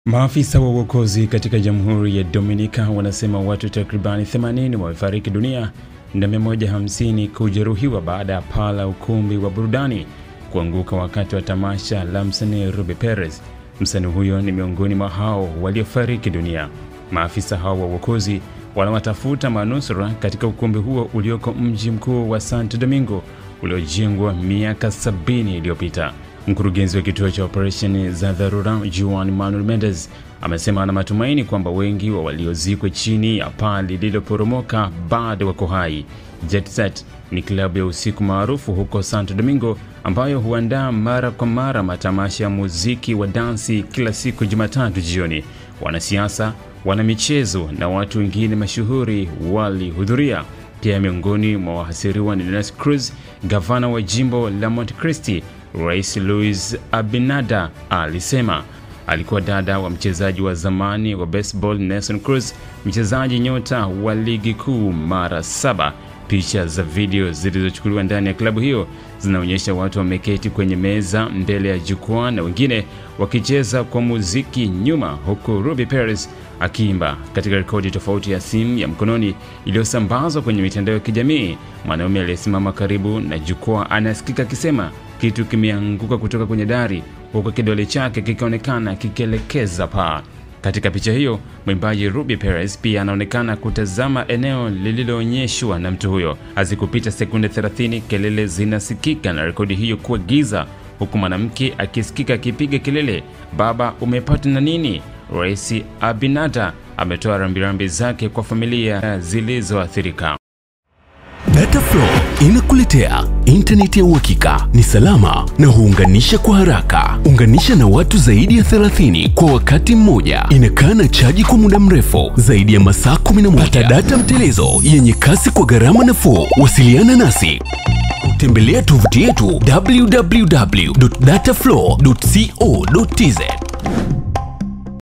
Maafisa wa uokozi katika Jamhuri ya Dominica wanasema watu takribani 80 wamefariki dunia na 150 kujeruhiwa baada ya paa la ukumbi wa burudani kuanguka wakati wa tamasha la msanii Ruby Perez. Msanii huyo ni miongoni mwa hao waliofariki dunia. Maafisa hao wa uokozi wanawatafuta manusura katika ukumbi huo ulioko mji mkuu wa Santo Domingo uliojengwa miaka 70 iliyopita. Mkurugenzi wa kituo cha operesheni za dharura Juan Manuel Mendez amesema ana matumaini kwamba wengi wa waliozikwa chini ya paa lililoporomoka bado wako hai. Jet Set ni klabu ya usiku maarufu huko Santo Domingo ambayo huandaa mara kwa mara matamasha ya muziki wa dansi kila siku Jumatatu jioni. Wanasiasa, wanamichezo na watu wengine mashuhuri walihudhuria. Pia miongoni mwa wahasiriwa ni Nelson Cruz, gavana wa jimbo la Montecristi. Rais Luis Abinader alisema alikuwa dada wa mchezaji wa zamani wa baseball Nelson Cruz, mchezaji nyota wa ligi kuu mara 7. Picha za video zilizochukuliwa ndani ya klabu hiyo zinaonyesha watu wameketi kwenye meza mbele ya jukwaa na wengine wakicheza kwa muziki nyuma, huku Ruby Perez akiimba. Katika rekodi tofauti ya simu ya mkononi iliyosambazwa kwenye mitandao ya kijamii, mwanaume aliyesimama karibu na jukwaa anasikika akisema kitu kimeanguka kutoka kwenye dari, huku kidole chake kikionekana kikielekeza paa. Katika picha hiyo, mwimbaji Ruby Perez pia anaonekana kutazama eneo lililoonyeshwa na mtu huyo. Hazikupita sekunde 30 kelele zinasikika na rekodi hiyo kuwa giza, huku mwanamke akisikika akipiga kelele, "Baba, umepata na nini?" Rais Abinader ametoa rambirambi zake kwa familia zilizoathirika. Dataflow inakuletea internet ya uhakika, ni salama na huunganisha kwa haraka. Unganisha na watu zaidi ya 30 kwa wakati mmoja. Inakaa na chaji kwa muda mrefu zaidi ya masaa 11. Pata data mtelezo yenye kasi kwa gharama nafuu. Wasiliana nasi. Tembelea tovuti yetu www.dataflow.co.tz.